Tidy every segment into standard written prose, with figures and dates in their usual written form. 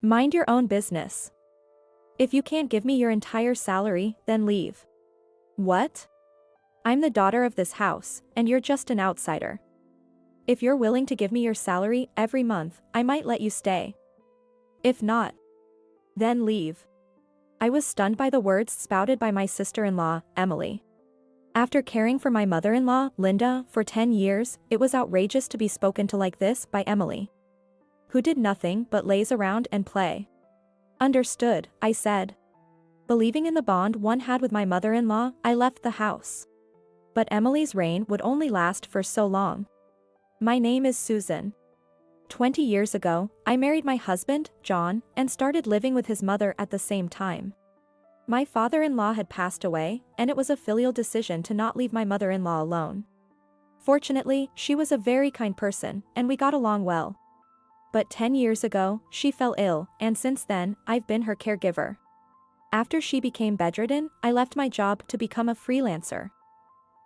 Mind your own business. If you can't give me your entire salary, then leave. What? I'm the daughter of this house, and you're just an outsider. If you're willing to give me your salary every month, I might let you stay. If not, then leave. I was stunned by the words spouted by my sister-in-law, Emily. After caring for my mother-in-law, Linda, for 10 years, it was outrageous to be spoken to like this by Emily, who did nothing but laze around and play. Understood, I said. Believing in the bond one had with my mother-in-law, I left the house. But Emily's reign would only last for so long. My name is Susan. 20 years ago, I married my husband, John, and started living with his mother at the same time. My father-in-law had passed away, and it was a filial decision to not leave my mother-in-law alone. Fortunately, she was a very kind person, and we got along well. But 10 years ago, she fell ill, and since then, I've been her caregiver. After she became bedridden, I left my job to become a freelancer.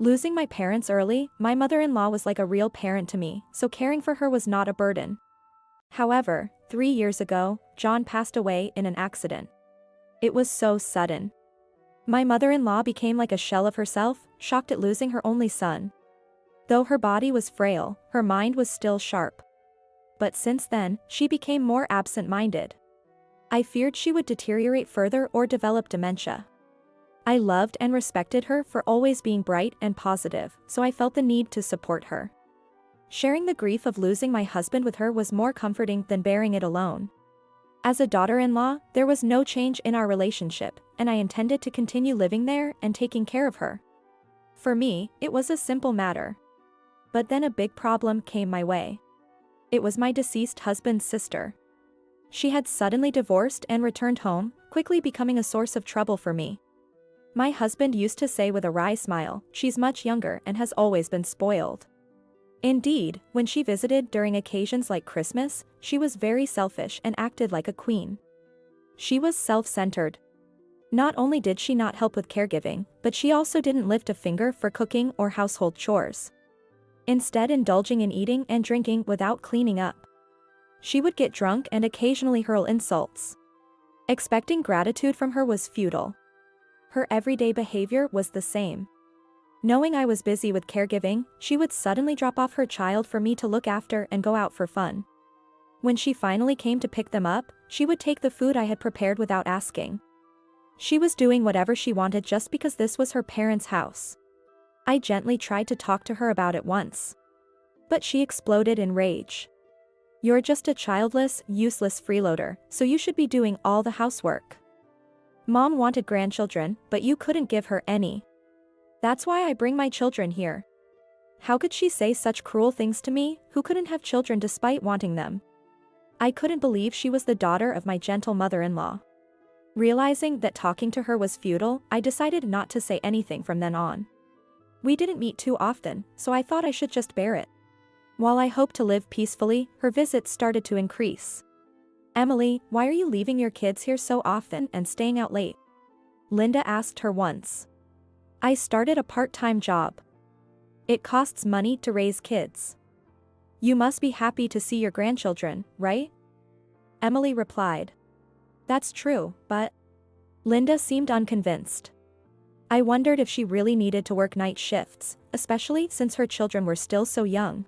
Losing my parents early, my mother-in-law was like a real parent to me, so caring for her was not a burden. However, 3 years ago, John passed away in an accident. It was so sudden. My mother-in-law became like a shell of herself, shocked at losing her only son. Though her body was frail, her mind was still sharp. But since then, she became more absent-minded. I feared she would deteriorate further or develop dementia. I loved and respected her for always being bright and positive, so I felt the need to support her. Sharing the grief of losing my husband with her was more comforting than bearing it alone. As a daughter-in-law, there was no change in our relationship, and I intended to continue living there and taking care of her. For me, it was a simple matter. But then a big problem came my way. It was my deceased husband's sister. She had suddenly divorced and returned home, quickly becoming a source of trouble for me. My husband used to say with a wry smile, "She's much younger and has always been spoiled." Indeed, when she visited during occasions like Christmas, she was very selfish and acted like a queen. She was self-centered. Not only did she not help with caregiving, but she also didn't lift a finger for cooking or household chores. Instead, indulging in eating and drinking without cleaning up. She would get drunk and occasionally hurl insults. Expecting gratitude from her was futile. Her everyday behavior was the same. Knowing I was busy with caregiving, she would suddenly drop off her child for me to look after and go out for fun. When she finally came to pick them up, she would take the food I had prepared without asking. She was doing whatever she wanted just because this was her parents' house. I gently tried to talk to her about it once. But she exploded in rage. "You're just a childless, useless freeloader, so you should be doing all the housework. Mom wanted grandchildren, but you couldn't give her any. That's why I bring my children here." How could she say such cruel things to me, who couldn't have children despite wanting them? I couldn't believe she was the daughter of my gentle mother-in-law. Realizing that talking to her was futile, I decided not to say anything from then on. We didn't meet too often, so I thought I should just bear it. While I hoped to live peacefully, her visits started to increase. "Emily, why are you leaving your kids here so often and staying out late?" Linda asked her once. "I started a part-time job. It costs money to raise kids. You must be happy to see your grandchildren, right?" Emily replied. "That's true, but..." Linda seemed unconvinced. I wondered if she really needed to work night shifts, especially since her children were still so young.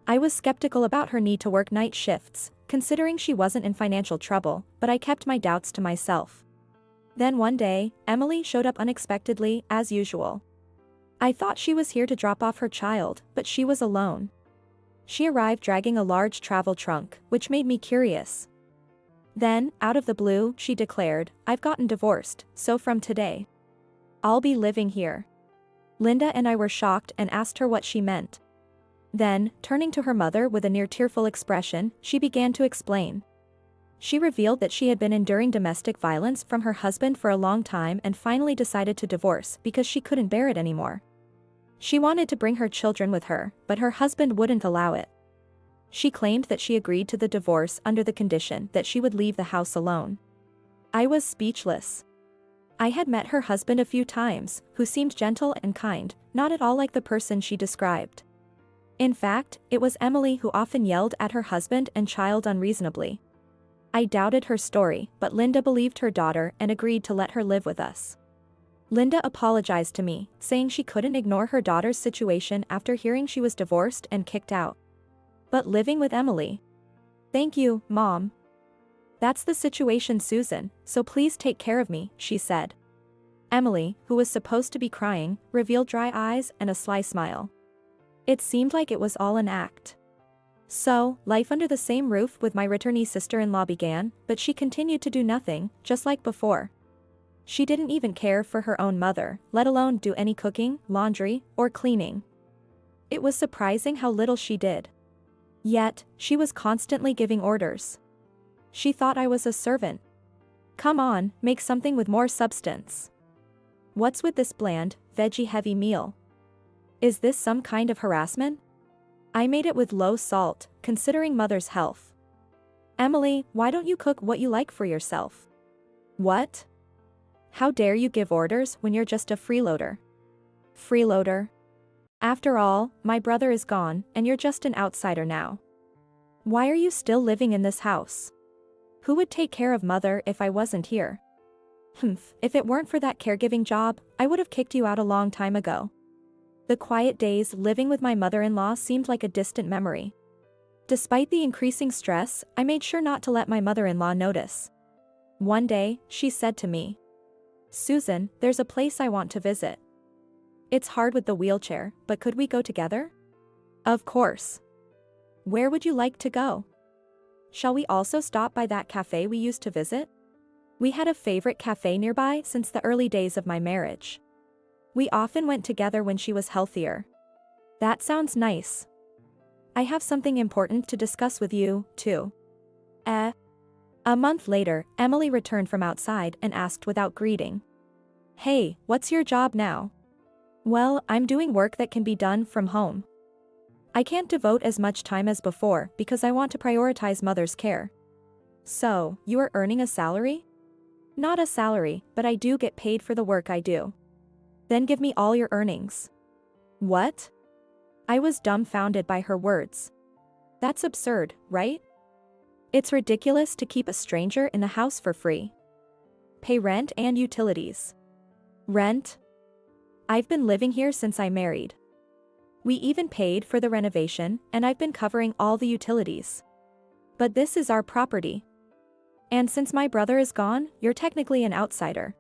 I was skeptical about her need to work night shifts, considering she wasn't in financial trouble, but I kept my doubts to myself. Then one day, Emily showed up unexpectedly, as usual. I thought she was here to drop off her child, but she was alone. She arrived dragging a large travel trunk, which made me curious. Then, out of the blue, she declared, "I've gotten divorced, so from today, I'll be living here." Linda and I were shocked and asked her what she meant. Then, turning to her mother with a near tearful expression, she began to explain. She revealed that she had been enduring domestic violence from her husband for a long time and finally decided to divorce because she couldn't bear it anymore. She wanted to bring her children with her, but her husband wouldn't allow it. She claimed that she agreed to the divorce under the condition that she would leave the house alone. I was speechless. I had met her husband a few times, who seemed gentle and kind, not at all like the person she described. In fact, it was Emily who often yelled at her husband and child unreasonably. I doubted her story, but Linda believed her daughter and agreed to let her live with us. Linda apologized to me, saying she couldn't ignore her daughter's situation after hearing she was divorced and kicked out. But living with Emily. Thank you, Mom. That's the situation, Susan, so please take care of me, she said. Emily, who was supposed to be crying, revealed dry eyes and a sly smile. It seemed like it was all an act. So, life under the same roof with my returnee sister-in-law began, but she continued to do nothing, just like before. She didn't even care for her own mother, let alone do any cooking, laundry, or cleaning. It was surprising how little she did. Yet, she was constantly giving orders. She thought I was a servant. Come on, make something with more substance. What's with this bland, veggie-heavy meal? Is this some kind of harassment? I made it with low salt, considering Mother's health. Emily, why don't you cook what you like for yourself? What? How dare you give orders when you're just a freeloader? Freeloader? After all, my brother is gone, and you're just an outsider now. Why are you still living in this house? Who would take care of Mother if I wasn't here? If it weren't for that caregiving job, I would have kicked you out a long time ago. The quiet days living with my mother-in-law seemed like a distant memory. Despite the increasing stress, I made sure not to let my mother-in-law notice. One day, she said to me, Susan, there's a place I want to visit. It's hard with the wheelchair, but could we go together? Of course. Where would you like to go? Shall we also stop by that cafe we used to visit? We had a favorite cafe nearby since the early days of my marriage. We often went together when she was healthier. That sounds nice. I have something important to discuss with you, too. A month later, Emily returned from outside and asked without greeting. Hey, what's your job now? Well, I'm doing work that can be done from home. I can't devote as much time as before because I want to prioritize Mother's care. So, you are earning a salary? Not a salary, but I do get paid for the work I do. Then give me all your earnings. What? I was dumbfounded by her words. That's absurd, right? It's ridiculous to keep a stranger in the house for free. Pay rent and utilities. Rent? I've been living here since I married. We even paid for the renovation, and I've been covering all the utilities. But this is our property. And since my brother is gone, you're technically an outsider.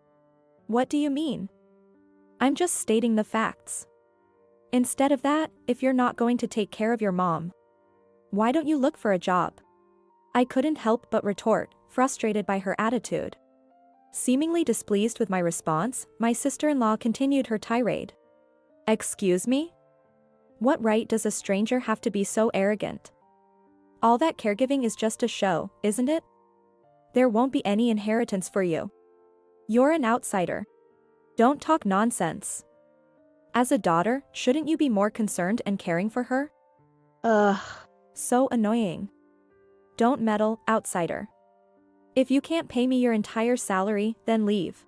What do you mean? I'm just stating the facts. Instead of that, if you're not going to take care of your mom, why don't you look for a job? I couldn't help but retort, frustrated by her attitude. Seemingly displeased with my response, my sister-in-law continued her tirade. Excuse me? What right does a stranger have to be so arrogant? All that caregiving is just a show, isn't it? There won't be any inheritance for you. You're an outsider. Don't talk nonsense. As a daughter, shouldn't you be more concerned and caring for her? Ugh. So annoying. Don't meddle, outsider. If you can't pay me your entire salary, then leave.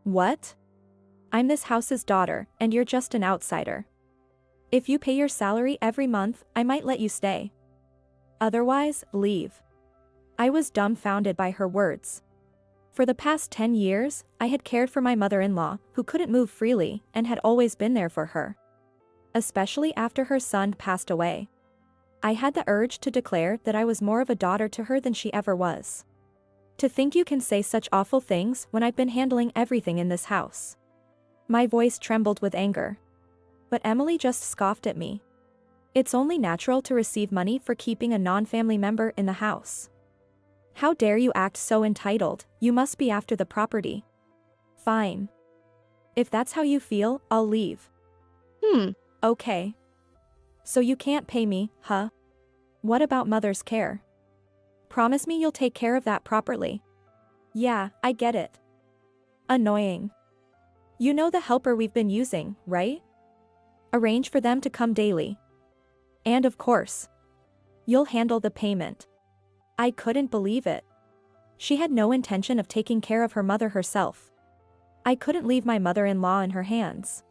What? I'm this house's daughter, and you're just an outsider. If you pay your salary every month, I might let you stay. Otherwise, leave. I was dumbfounded by her words. For the past 10 years, I had cared for my mother-in-law, who couldn't move freely, and had always been there for her. Especially after her son passed away. I had the urge to declare that I was more of a daughter to her than she ever was. To think you can say such awful things when I've been handling everything in this house. My voice trembled with anger. But Emily just scoffed at me. It's only natural to receive money for keeping a non-family member in the house. How dare you act so entitled, you must be after the property. Fine. If that's how you feel, I'll leave. Okay. So you can't pay me, huh? What about Mother's care? Promise me you'll take care of that properly. Yeah, I get it. Annoying. You know the helper we've been using, right? Arrange for them to come daily. And of course, you'll handle the payment. I couldn't believe it. She had no intention of taking care of her mother herself. I couldn't leave my mother-in-law in her hands.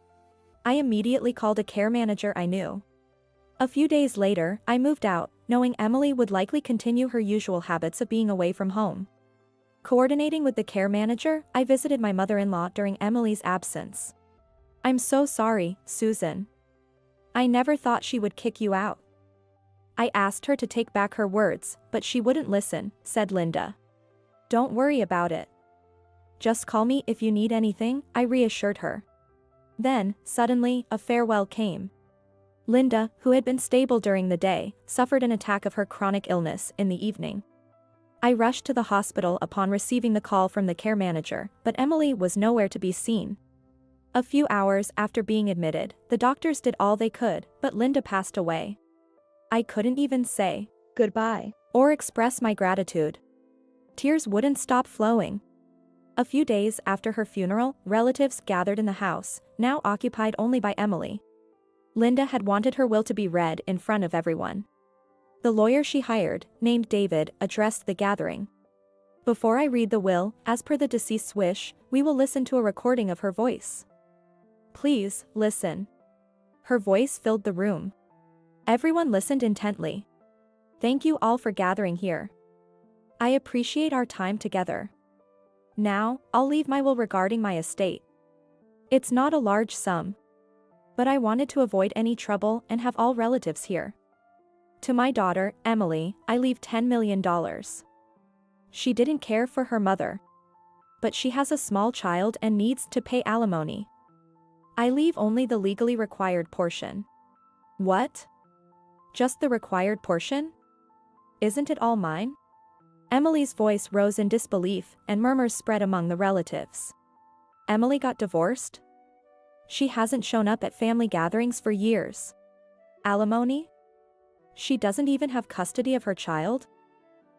I immediately called a care manager I knew. A few days later, I moved out, knowing Emily would likely continue her usual habits of being away from home. Coordinating with the care manager, I visited my mother-in-law during Emily's absence. "I'm so sorry, Susan. I never thought she would kick you out." I asked her to take back her words, but she wouldn't listen, said Linda. "Don't worry about it. Just call me if you need anything," I reassured her. Then, suddenly, a farewell came. Linda, who had been stable during the day, suffered an attack of her chronic illness in the evening. I rushed to the hospital upon receiving the call from the care manager, but Emily was nowhere to be seen. A few hours after being admitted, the doctors did all they could, but Linda passed away. I couldn't even say goodbye or express my gratitude. Tears wouldn't stop flowing. A few days after her funeral, relatives gathered in the house, now occupied only by Emily. Linda had wanted her will to be read in front of everyone. The lawyer she hired, named David, addressed the gathering. "Before I read the will, as per the deceased's wish, we will listen to a recording of her voice. Please, listen." Her voice filled the room. Everyone listened intently. "Thank you all for gathering here. I appreciate our time together. Now, I'll leave my will regarding my estate. It's not a large sum, but I wanted to avoid any trouble and have all relatives here. To my daughter, Emily, I leave $10 million. She didn't care for her mother, but she has a small child and needs to pay alimony. I leave only the legally required portion." "What? Just the required portion? Isn't it all mine?" Emily's voice rose in disbelief, and murmurs spread among the relatives. "Emily got divorced? She hasn't shown up at family gatherings for years. Alimony? She doesn't even have custody of her child?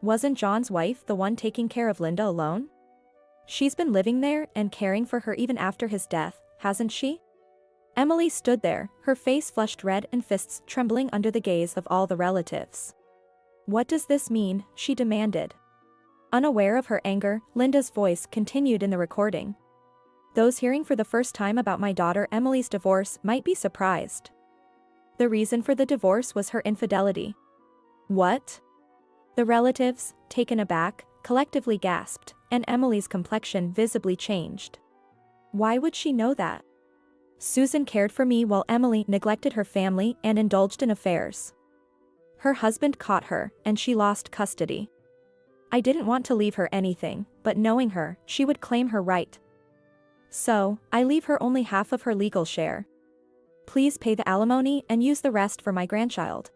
Wasn't John's wife the one taking care of Linda alone? She's been living there and caring for her even after his death, hasn't she?" Emily stood there, her face flushed red and fists trembling under the gaze of all the relatives. "What does this mean?" she demanded. Unaware of her anger, Linda's voice continued in the recording. "Those hearing for the first time about my daughter Emily's divorce might be surprised. The reason for the divorce was her infidelity." "What?" The relatives, taken aback, collectively gasped, and Emily's complexion visibly changed. "Why would she know that? Susan cared for me while Emily neglected her family and indulged in affairs. Her husband caught her, and she lost custody. I didn't want to leave her anything, but knowing her, she would claim her right. So, I leave her only half of her legal share. Please pay the alimony and use the rest for my grandchild."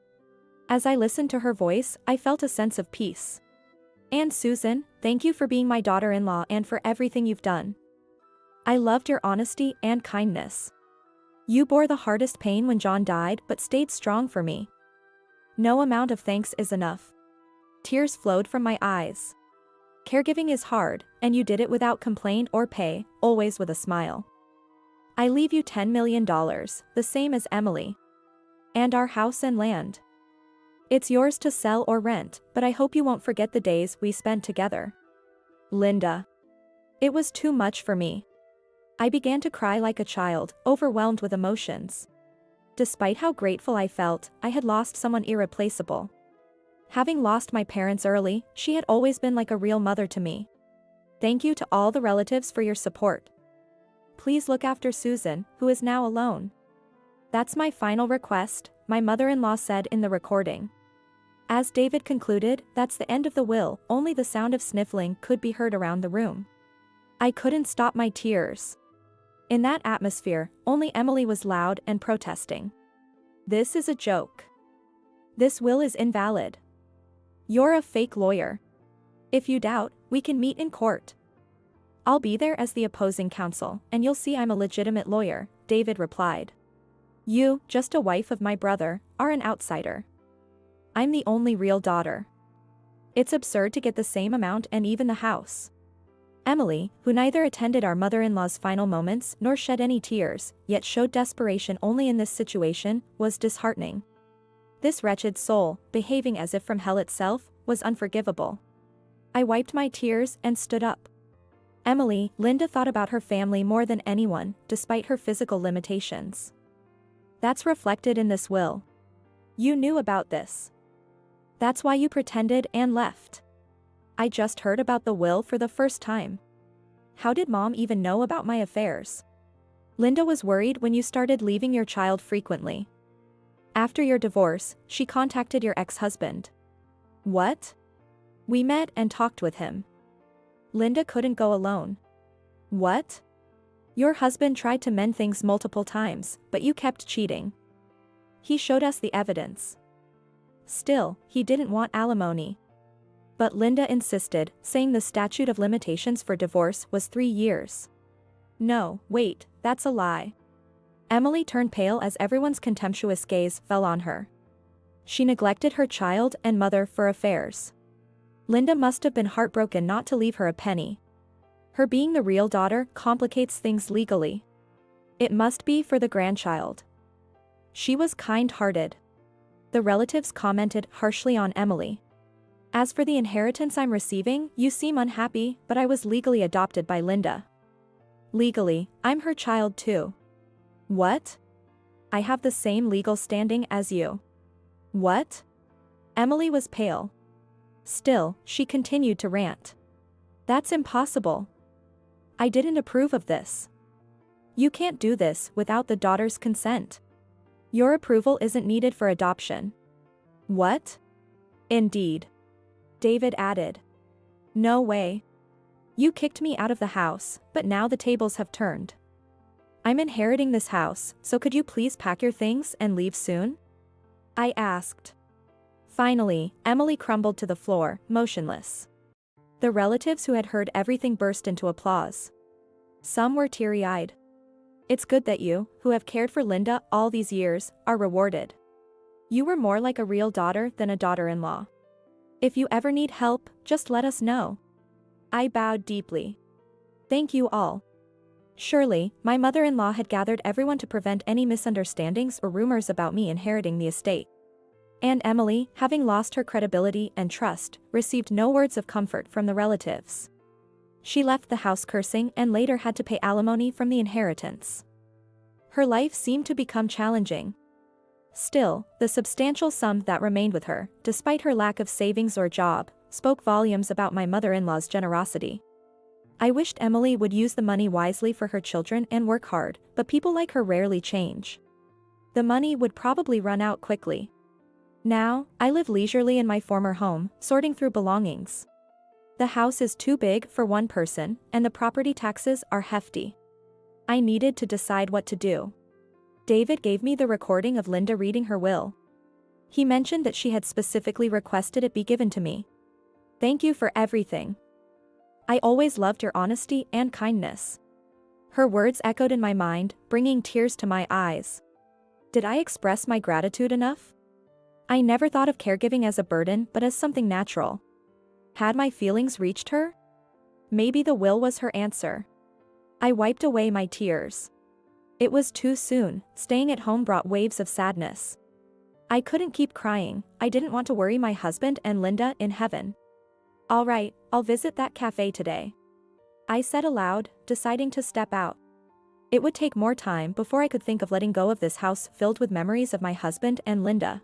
As I listened to her voice, I felt a sense of peace. "And Susan, thank you for being my daughter-in-law and for everything you've done. I loved your honesty and kindness. You bore the hardest pain when John died but stayed strong for me. No amount of thanks is enough." Tears flowed from my eyes. "Caregiving is hard, and you did it without complaint or pay, always with a smile. I leave you $10 million, the same as Emily. And our house and land. It's yours to sell or rent, but I hope you won't forget the days we spent together." Linda. It was too much for me. I began to cry like a child, overwhelmed with emotions. Despite how grateful I felt, I had lost someone irreplaceable. Having lost my parents early, she had always been like a real mother to me. Thank you to all the relatives for your support. Please look after Susan, who is now alone. That's my final request, my mother-in-law said in the recording. As David concluded, that's the end of the will, only the sound of sniffling could be heard around the room. I couldn't stop my tears. In that atmosphere, only Emily was loud and protesting. "This is a joke. This will is invalid. You're a fake lawyer. If you doubt, we can meet in court. I'll be there as the opposing counsel, and you'll see I'm a legitimate lawyer," David replied. "You, just a wife of my brother, are an outsider. I'm the only real daughter. It's absurd to get the same amount and even the house." Emily, who neither attended our mother-in-law's final moments nor shed any tears, yet showed desperation only in this situation, was disheartening. This wretched soul, behaving as if from hell itself, was unforgivable. I wiped my tears and stood up. Emily, Linda thought about her family more than anyone, despite her physical limitations. That's reflected in this will. You knew about this. That's why you pretended and left. I just heard about the will for the first time. How did Mom even know about my affairs? Linda was worried when you started leaving your child frequently. After your divorce, she contacted your ex-husband. What? We met and talked with him. Linda couldn't go alone. What? Your husband tried to mend things multiple times, but you kept cheating. He showed us the evidence. Still, he didn't want alimony. But Linda insisted, saying the statute of limitations for divorce was 3 years. No, wait, that's a lie. Emily turned pale as everyone's contemptuous gaze fell on her. She neglected her child and mother for affairs. Linda must have been heartbroken not to leave her a penny. Her being the real daughter complicates things legally. It must be for the grandchild. She was kind-hearted. The relatives commented harshly on Emily. As for the inheritance I'm receiving, you seem unhappy, but I was legally adopted by Linda. Legally, I'm her child too. What? I have the same legal standing as you. What? Emily was pale. Still, she continued to rant. That's impossible. I didn't approve of this. You can't do this without the daughter's consent. Your approval isn't needed for adoption. What? Indeed. David added. No way. You kicked me out of the house, but now the tables have turned. I'm inheriting this house, so could you please pack your things and leave soon? I asked. Finally, Emily crumbled to the floor, motionless. The relatives who had heard everything burst into applause. Some were teary-eyed. It's good that you, who have cared for Linda all these years, are rewarded. You were more like a real daughter than a daughter-in-law. If you ever need help, just let us know. I bowed deeply. Thank you all. Surely, my mother-in-law had gathered everyone to prevent any misunderstandings or rumors about me inheriting the estate. And Emily, having lost her credibility and trust, received no words of comfort from the relatives. She left the house cursing and later had to pay alimony from the inheritance. Her life seemed to become challenging. Still, the substantial sum that remained with her, despite her lack of savings or job, spoke volumes about my mother-in-law's generosity. I wished Emily would use the money wisely for her children and work hard, but people like her rarely change. The money would probably run out quickly. Now, I live leisurely in my former home, sorting through belongings. The house is too big for one person, and the property taxes are hefty. I needed to decide what to do. David gave me the recording of Linda reading her will. He mentioned that she had specifically requested it be given to me. Thank you for everything. I always loved your honesty and kindness. Her words echoed in my mind, bringing tears to my eyes. Did I express my gratitude enough? I never thought of caregiving as a burden but as something natural. Had my feelings reached her? Maybe the will was her answer. I wiped away my tears. It was too soon, staying at home brought waves of sadness. I couldn't keep crying, I didn't want to worry my husband and Linda in heaven. All right, I'll visit that cafe today. I said aloud, deciding to step out. It would take more time before I could think of letting go of this house filled with memories of my husband and Linda.